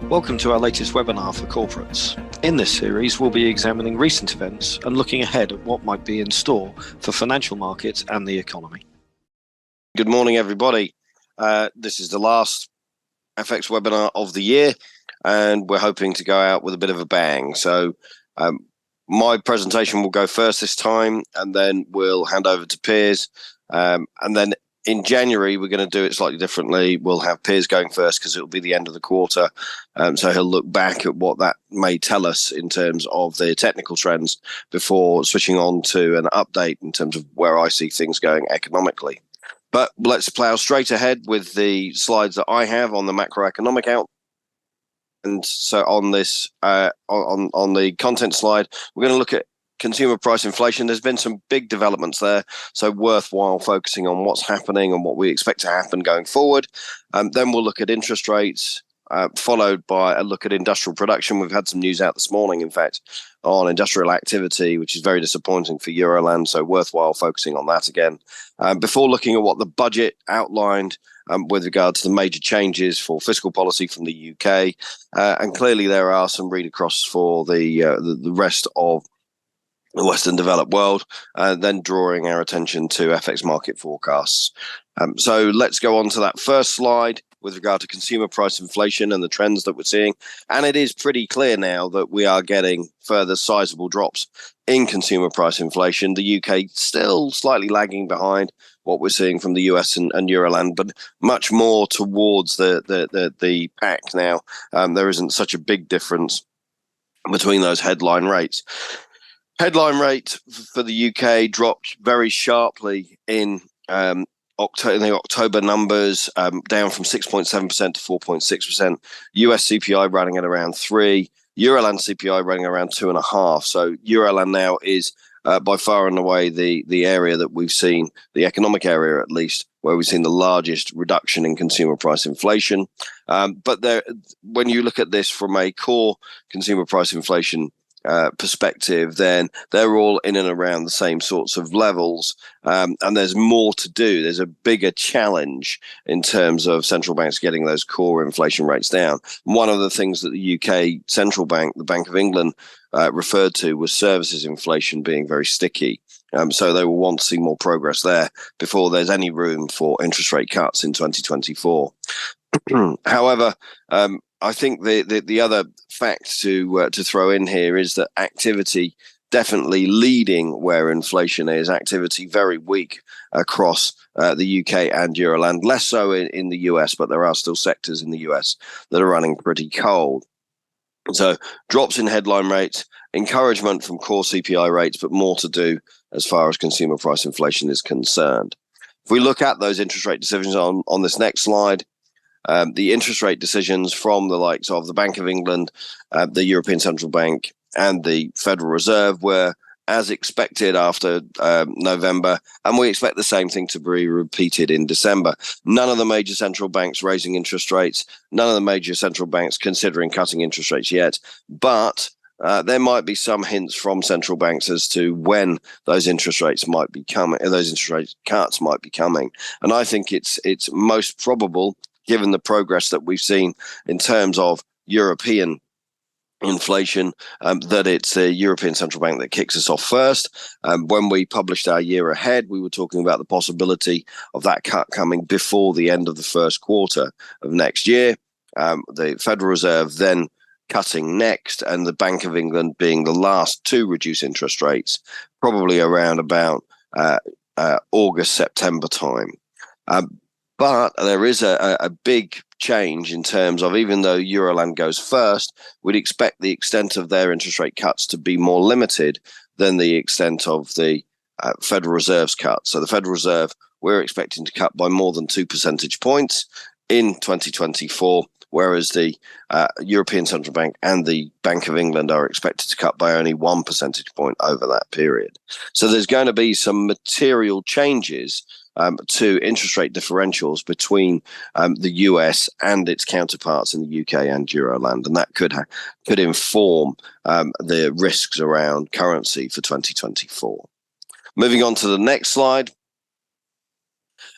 Welcome to our latest webinar for corporates. In this series, we'll be examining recent events and looking ahead at what might be in store for financial markets and the economy. Good morning, everybody. This is the last FX webinar of the year, and we're hoping to go out with a bit of a bang. So my presentation will go first this time, and then we'll hand over to Piers. And then in January, we're going to do it slightly differently. We'll have Piers going first because it'll be the end of the quarter. So he'll look back at what that may tell us in terms of the technical trends before switching on to an update in terms of where I see things going economically. But let's plow straight ahead with the slides that I have on the macroeconomic outlook. And so on this, on the content slide, we're going to look at consumer price inflation. There's been some big developments there, so worthwhile focusing on what's happening and what we expect to happen going forward. Then we'll look at interest rates, followed by a look at industrial production. We've had some news out this morning, in fact, on industrial activity, which is very disappointing for Euroland, so worthwhile focusing on that again. Before looking at what the budget outlined with regard to the major changes for fiscal policy from the UK, and clearly there are some read across for the rest of the Western developed world, then drawing our attention to FX market forecasts. So let's go on to that first slide with regard to consumer price inflation and the trends that we're seeing. And it is pretty clear now that we are getting further sizable drops in consumer price inflation. The UK still slightly lagging behind what we're seeing from the US and Euroland, but much more towards the pack now. There isn't such a big difference between those headline rates. Headline rate for the UK dropped very sharply in the October numbers, down from 6.7% to 4.6%. US CPI running at around 3%. Euroland CPI running around 2.5%. So Euroland now is by far and away the area that we've seen, the economic area at least, where we've seen the largest reduction in consumer price inflation. But when you look at this from a core consumer price inflation perspective, then they're all in and around the same sorts of levels, and there's more to do. There's a bigger challenge in terms of central banks getting those core inflation rates down. One of the things that the UK central bank, the Bank of England, referred to was services inflation being very sticky. So they will want to see more progress there before there's any room for interest rate cuts in 2024. However, I think the other fact to throw in here is that activity definitely leading where inflation is. Activity very weak across the UK and Euroland, less so in the US, but there are still sectors in the US that are running pretty cold. So drops in headline rates, encouragement from core CPI rates, but more to do as far as consumer price inflation is concerned. If we look at those interest rate decisions on this next slide, the interest rate decisions from the likes of the Bank of England, the European Central Bank, and the Federal Reserve were as expected after November, and we expect the same thing to be repeated in December. None of the major central banks raising interest rates, none of the major central banks considering cutting interest rates yet, but there might be some hints from central banks as to when those interest rates might be coming, those interest rate cuts might be coming. And I think it's most probable, given the progress that we've seen in terms of European inflation, that it's the European Central Bank that kicks us off first. When we published our year ahead, we were talking about the possibility of that cut coming before the end of the first quarter of next year. The Federal Reserve then cutting next, and the Bank of England being the last to reduce interest rates, probably around about August, September time. But there is a big change in terms of, even though Euroland goes first, we'd expect the extent of their interest rate cuts to be more limited than the extent of the Federal Reserve's cut. So the Federal Reserve, we're expecting to cut by more than 2 percentage points in 2024, whereas the European Central Bank and the Bank of England are expected to cut by only 1 percentage point over that period. So there's going to be some material changes to interest rate differentials between the US and its counterparts in the UK and Euroland, and that could inform the risks around currency for 2024. Moving on to the next slide.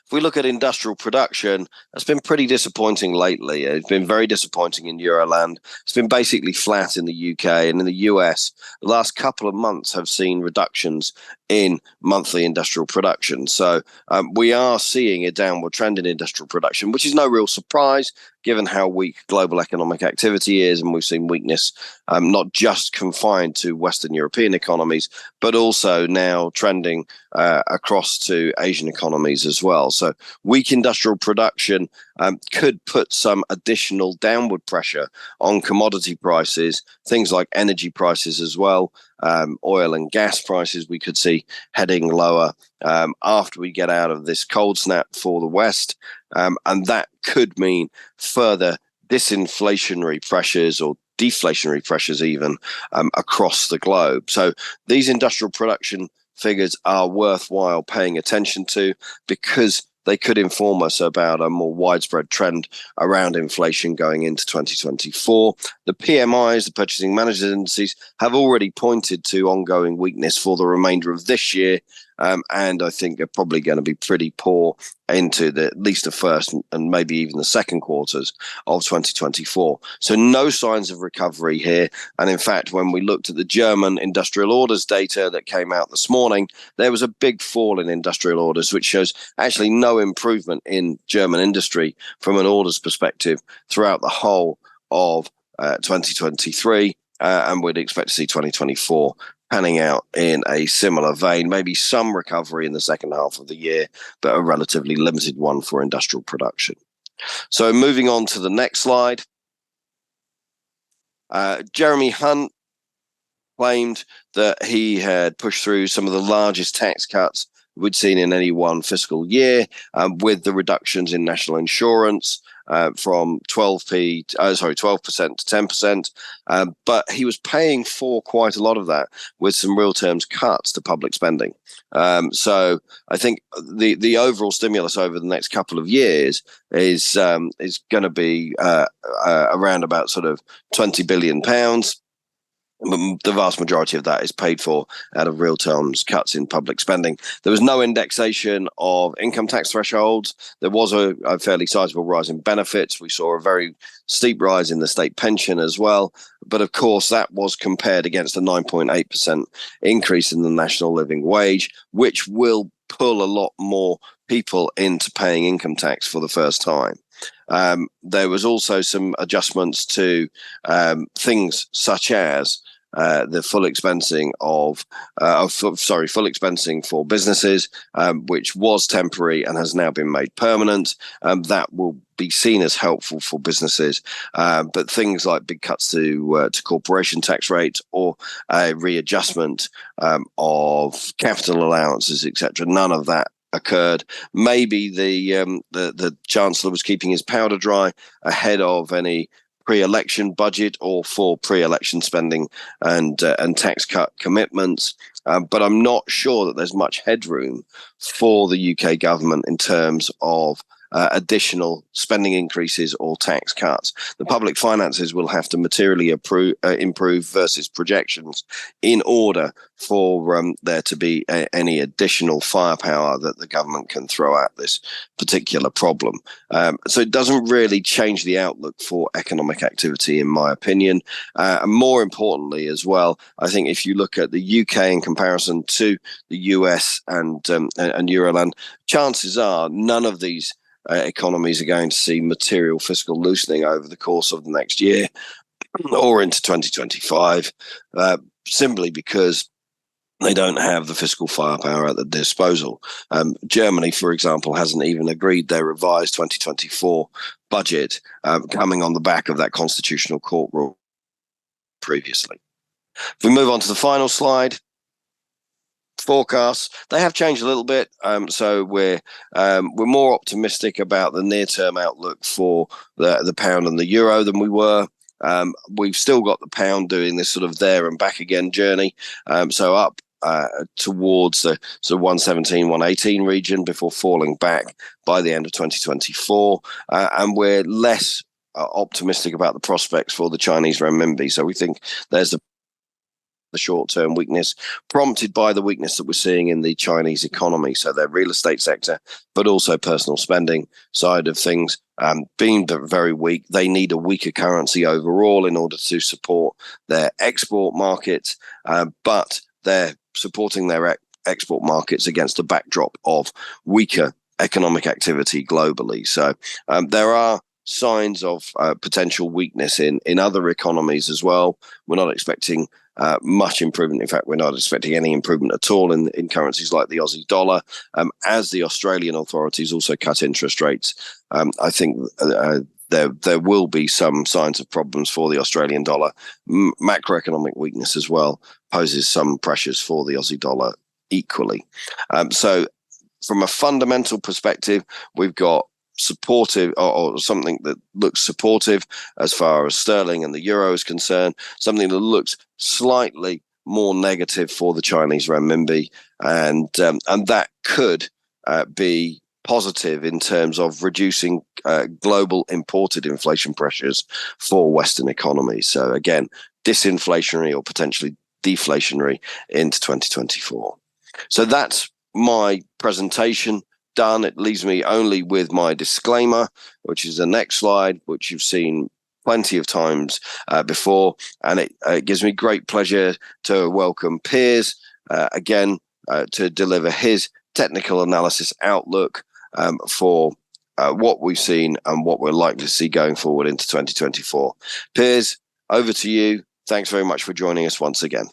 If we look at industrial production, it's been pretty disappointing lately. It's been very disappointing in Euroland. It's been basically flat in the UK, and in the US, the last couple of months have seen reductions in monthly industrial production. So we are seeing a downward trend in industrial production, which is no real surprise given how weak global economic activity is. And we've seen weakness not just confined to Western European economies, but also now trending across to Asian economies as well. So weak industrial production could put some additional downward pressure on commodity prices, things like energy prices as well. Oil and gas prices we could see heading lower after we get out of this cold snap for the West. And that could mean further disinflationary pressures or deflationary pressures even across the globe. So these industrial production figures are worthwhile paying attention to because they could inform us about a more widespread trend around inflation going into 2024. The PMIs, the Purchasing Managers' Indices, have already pointed to ongoing weakness for the remainder of this year. And I think they're probably going to be pretty poor into at least the first and maybe even the second quarters of 2024. So no signs of recovery here. And in fact, when we looked at the German industrial orders data that came out this morning, there was a big fall in industrial orders, which shows actually no improvement in German industry from an orders perspective throughout the whole of 2023. And we'd expect to see 2024 panning out in a similar vein, maybe some recovery in the second half of the year, but a relatively limited one for industrial production. So moving on to the next slide. Jeremy Hunt claimed that he had pushed through some of the largest tax cuts we'd seen in any one fiscal year, with the reductions in national insurance from 12% to 10%. But he was paying for quite a lot of that with some real terms cuts to public spending. So I think the overall stimulus over the next couple of years is going to be around about sort of £20 billion. The vast majority of that is paid for out of real terms cuts in public spending. There was no indexation of income tax thresholds. There was a fairly sizable rise in benefits. We saw a very steep rise in the state pension as well. But of course, that was compared against a 9.8% increase in the national living wage, which will pull a lot more people into paying income tax for the first time. There was also some adjustments to things such as the full expensing full expensing for businesses, which was temporary and has now been made permanent. That will be seen as helpful for businesses, but things like big cuts to corporation tax rates or a readjustment of capital allowances, etc., none of that occurred. Maybe the Chancellor was keeping his powder dry ahead of any pre-election budget or for pre-election spending and tax cut commitments. But I'm not sure that there's much headroom for the UK government in terms of additional spending increases or tax cuts. The public finances will have to materially improve versus projections in order for there to be any additional firepower that the government can throw at this particular problem. So it doesn't really change the outlook for economic activity, in my opinion. And more importantly as well, I think if you look at the UK in comparison to the US and Euroland, chances are none of these economies are going to see material fiscal loosening over the course of the next year or into 2025, simply because they don't have the fiscal firepower at their disposal. Germany, for example, hasn't even agreed their revised 2024 budget, coming on the back of that constitutional court rule previously. If we move on to the final slide, forecasts, they have changed a little bit. So we're more optimistic about the near-term outlook for the pound and the euro than we were. We've still got the pound doing this sort of there and back again journey. So up towards the sort of 117, 118 region before falling back by the end of 2024. And we're less optimistic about the prospects for the Chinese renminbi. So we think there's the the short-term weakness prompted by the weakness that we're seeing in the Chinese economy. So their real estate sector, but also personal spending side of things being very weak. They need a weaker currency overall in order to support their export markets, but they're supporting their export markets against a backdrop of weaker economic activity globally. So there are signs of potential weakness in other economies as well. We're not expecting much improvement. In fact, we're not expecting any improvement at all in currencies like the Aussie dollar, as the Australian authorities also cut interest rates. I think there will be some signs of problems for the Australian dollar. Macroeconomic weakness as well poses some pressures for the Aussie dollar equally. So from a fundamental perspective, we've got supportive or something that looks supportive as far as sterling and the euro is concerned, something that looks slightly more negative for the Chinese renminbi, and that could be positive in terms of reducing global imported inflation pressures for Western economies. So again, disinflationary or potentially deflationary into 2024. So that's my presentation done. It leaves me only with my disclaimer, which is the next slide, which you've seen plenty of times before, and it gives me great pleasure to welcome Piers again to deliver his technical analysis outlook for what we've seen and what we're likely to see going forward into 2024. Piers, over to you. Thanks very much for joining us once again.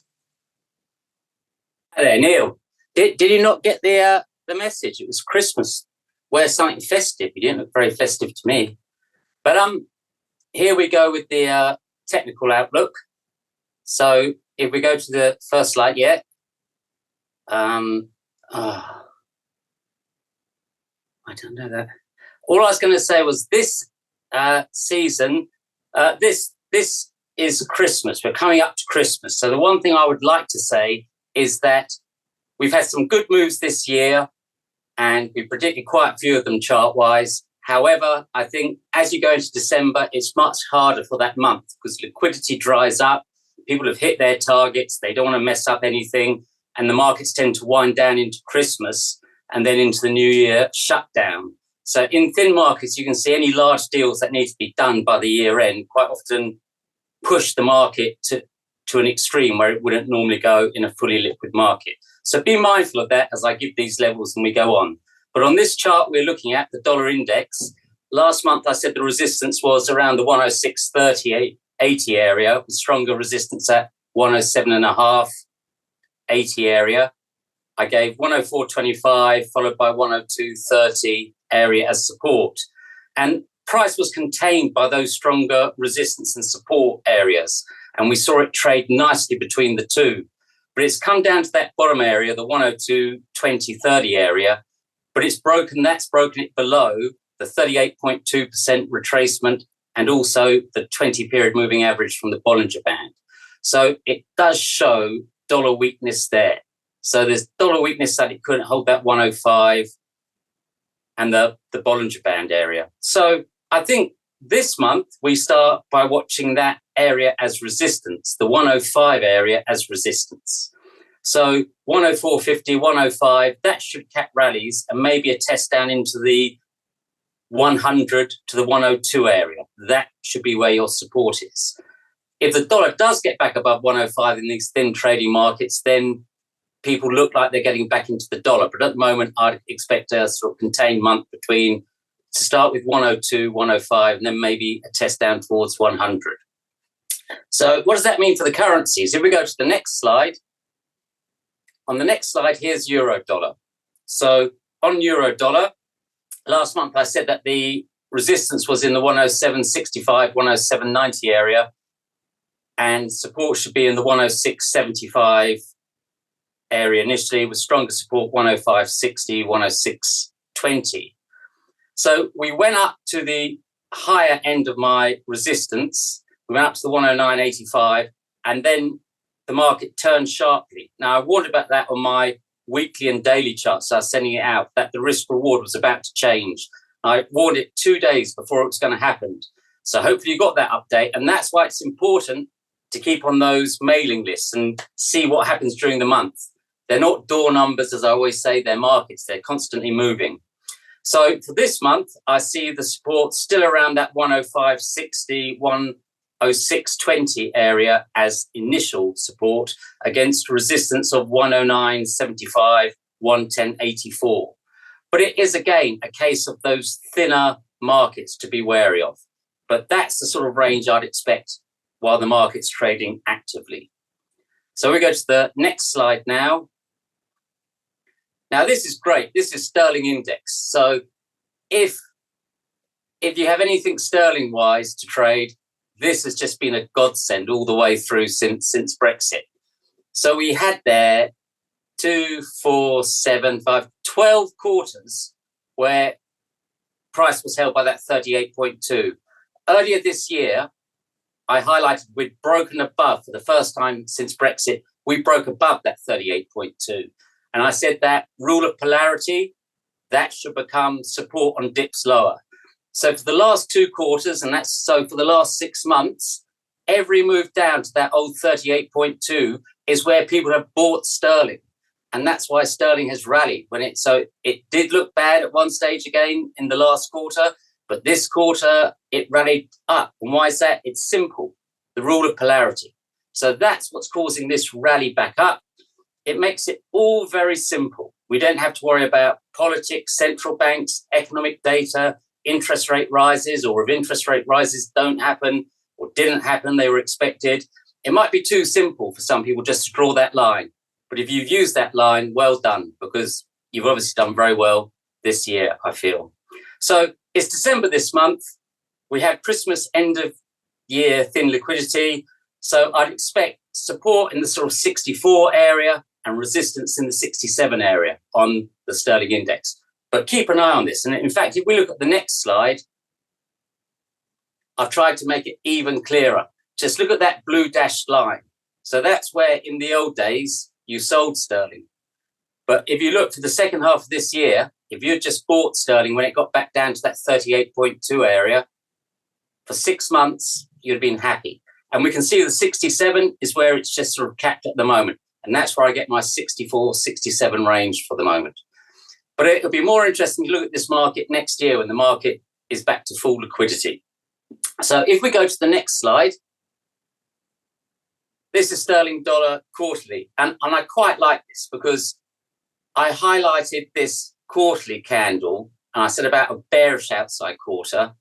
Hello, Neil. Did you not get the message? It was Christmas. Wear something festive. You didn't look very festive to me. But here we go with the technical outlook. So if we go to the first slide, I don't know that. All I was going to say was this season, this is Christmas. We're coming up to Christmas. So the one thing I would like to say is that we've had some good moves this year, and we predicted quite a few of them chart-wise. However, I think as you go into December, it's much harder for that month because liquidity dries up. People have hit their targets. They don't want to mess up anything. And the markets tend to wind down into Christmas and then into the new year shutdown. So in thin markets, you can see any large deals that need to be done by the year end quite often push the market to an extreme where it wouldn't normally go in a fully liquid market. So be mindful of that as I give these levels and we go on. But on this chart, we're looking at the dollar index. Last month, I said the resistance was around the 106.30, 80 area, with stronger resistance at 107.5, 80 area. I gave 104.25 followed by 102.30 area as support. And price was contained by those stronger resistance and support areas. And we saw it trade nicely between the two. But it's come down to that bottom area, the 102.20.30 area. But that's broken it below the 38.2% retracement and also the 20-period moving average from the Bollinger Band. So it does show dollar weakness there. So there's dollar weakness that it couldn't hold that 105 and the Bollinger Band area. So I think this month we start by watching that area as resistance, the 105 area as resistance. So 104.50, 105, that should cap rallies and maybe a test down into the 100 to the 102 area. That should be where your support is. If the dollar does get back above 105 in these thin trading markets, then people look like they're getting back into the dollar. But at the moment, I'd expect a sort of contained month to start with 102, 105, and then maybe a test down towards 100. So what does that mean for the currencies? If we go to the next slide, on the next slide, here's euro dollar. So on euro dollar, last month I said that the resistance was in the 107.65, 107.90 area, and support should be in the 106.75 area initially, with stronger support 105.60, 106.20. So we went up to the higher end of my resistance. We went up to the 109.85, and then the market turned sharply. Now, I warned about that on my weekly and daily charts. So I was sending it out that the risk reward was about to change. I warned it 2 days before it was going to happen. So hopefully you got that update. And that's why it's important to keep on those mailing lists and see what happens during the month. They're not door numbers, as I always say, they're markets. They're constantly moving. So for this month, I see the support still around that 105.60, 106.20 area as initial support against resistance of 109.75, 110.84. But it is, again, a case of those thinner markets to be wary of. But that's the sort of range I'd expect while the market's trading actively. So we go to the next slide now. Now, this is great. This is sterling index. So if you have anything sterling-wise to trade, this has just been a godsend all the way through since Brexit. So we had there 2, 4, 7, 5, 12 quarters where price was held by that 38.2. Earlier this year, I highlighted we'd broken above, for the first time since Brexit, we broke above that 38.2. And I said that rule of polarity, that should become support on dips lower. So for the last 2 quarters, and that's so for the last 6 months, every move down to that old 38.2 is where people have bought sterling. And that's why sterling has rallied. So it did look bad at one stage again in the last quarter, but this quarter it rallied up. And why is that? It's simple, the rule of polarity. So that's what's causing this rally back up. It makes it all very simple. We don't have to worry about politics, central banks, economic data, interest rate rises, or if interest rate rises don't happen or didn't happen, they were expected. It might be too simple for some people just to draw that line. But if you've used that line, well done, because you've obviously done very well this year, I feel. So it's December this month. We have Christmas end of year thin liquidity. So I'd expect support in the sort of 64 area and resistance in the 67 area on the sterling index. But keep an eye on this. And in fact, if we look at the next slide, I've tried to make it even clearer. Just look at that blue dashed line. So that's where in the old days you sold sterling. But if you look for the second half of this year, if you had just bought sterling when it got back down to that 38.2 area, for 6 months, you'd have been happy. And we can see the 67 is where it's just sort of capped at the moment. And that's where I get my 64, 67 range for the moment. But it'll be more interesting to look at this market next year when the market is back to full liquidity. So if we go to the next slide, this is sterling dollar quarterly. And I quite like this because I highlighted this quarterly candle and I said about a bearish outside quarter.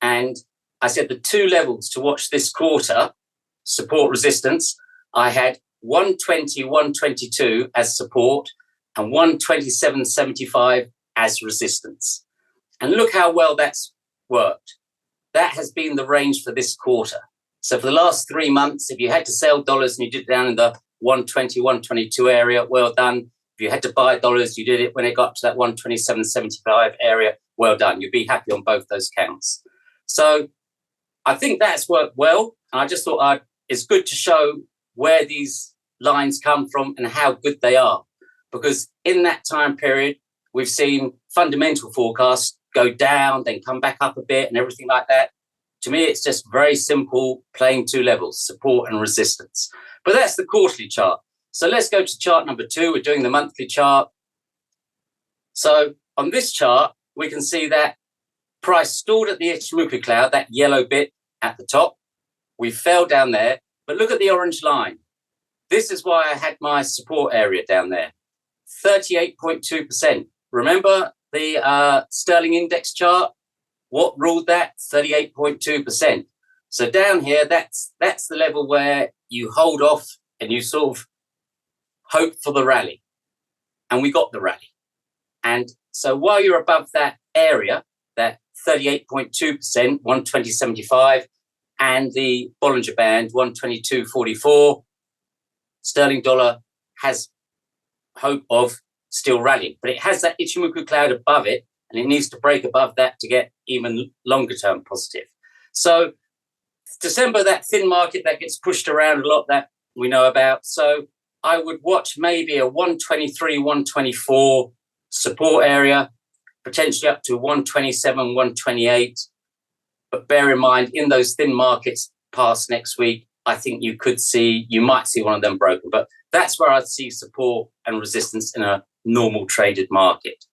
And I said the 2 levels to watch this quarter, support resistance, I had 120, 122 as support and 127.75 as resistance. And look how well that's worked. That has been the range for this quarter. So for the last 3 months, if you had to sell dollars and you did it down in the 120, 122 area, well done. If you had to buy dollars, you did it when it got to that 127.75 area, well done. You'd be happy on both those counts. So I think that's worked well. And I just thought it's good to show where these lines come from and how good they are. Because in that time period, we've seen fundamental forecasts go down, then come back up a bit and everything like that. To me, it's just very simple, playing 2 levels, support and resistance. But that's the quarterly chart. So let's go to chart number 2. We're doing the monthly chart. So on this chart, we can see that price stalled at the Ichimoku cloud, that yellow bit at the top. We fell down there, but look at the orange line. This is why I had my support area down there, 38.2%. Remember the sterling index chart? What ruled that? 38.2%. So down here, that's the level where you hold off and you sort of hope for the rally. And we got the rally. And so while you're above that area, that 38.2%, 120.75, and the Bollinger Band, 122.44, sterling dollar has hope of still rallying. But it has that Ichimoku cloud above it, and it needs to break above that to get even longer term positive. So December, that thin market that gets pushed around a lot that we know about. So I would watch maybe a 123, 124 support area, potentially up to 127, 128. But bear in mind, in those thin markets past next week, I think you might see one of them broken. But that's where I'd see support and resistance in a normal traded market.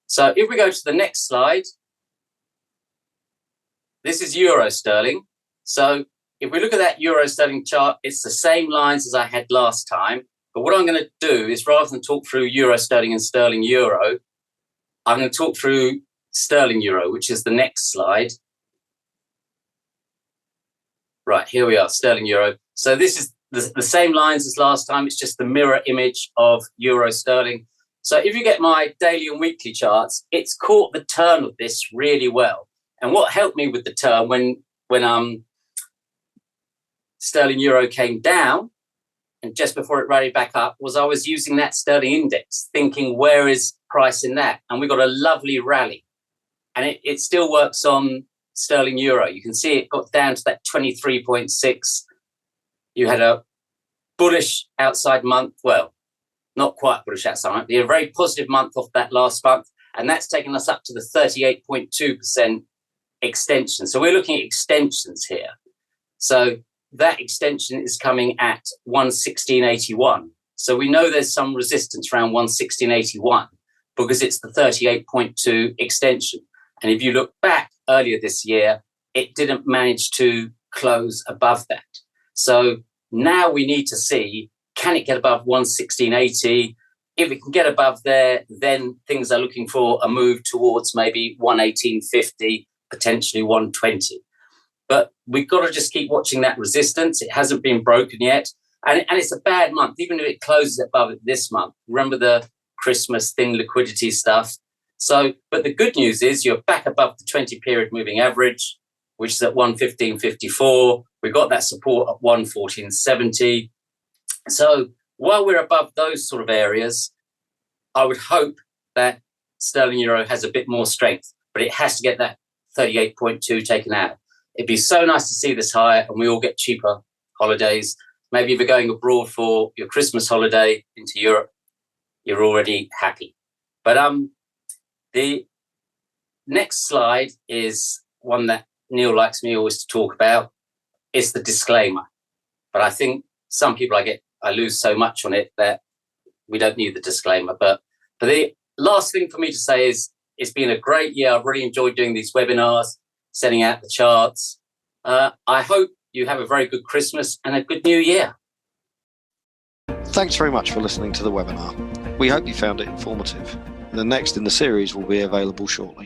So if we go to the next slide, this is euro sterling. So if we look at that euro sterling chart, it's the same lines as I had last time. But what I'm going to do is, rather than talk through euro sterling and sterling euro, I'm going to talk through sterling euro, which is the next slide. Right, here we are, sterling euro. So this is the same lines as last time. It's just the mirror image of euro sterling. So if you get my daily and weekly charts, it's caught the turn of this really well. And what helped me with the turn when sterling euro came down and just before it rallied back up was I was using that sterling index, thinking, where is price in that? And we got a lovely rally. And it still works on sterling euro. You can see it got down to that 23.6. You had a bullish outside month. Well, not quite bullish outside month. You had a very positive month off that last month. And that's taken us up to the 38.2% extension. So we're looking at extensions here. So that extension is coming at 116.81. So we know there's some resistance around 116.81 because it's the 38.2 extension. And if you look back earlier this year, it didn't manage to close above that. So now we need to see, can it get above 116.80? If it can get above there, then things are looking for a move towards maybe 118.50, potentially 120. But we've got to just keep watching that resistance. It hasn't been broken yet. And it's a bad month, even if it closes above it this month. Remember the Christmas thin liquidity stuff. So, but the good news is you're back above the 20-period moving average, which is at 115.54. We've got that support at 114.70. So while we're above those sort of areas, I would hope that sterling euro has a bit more strength, but it has to get that 38.2 taken out. It'd be so nice to see this higher and we all get cheaper holidays. Maybe if you're going abroad for your Christmas holiday into Europe, you're already happy. But the next slide is one that Neil likes me always to talk about. It's the disclaimer. But I think some people I lose so much on it that we don't need the disclaimer. But the last thing for me to say is it's been a great year. I've really enjoyed doing these webinars, sending out the charts. I hope you have a very good Christmas and a good New Year. Thanks very much for listening to the webinar. We hope you found it informative. The next in the series will be available shortly.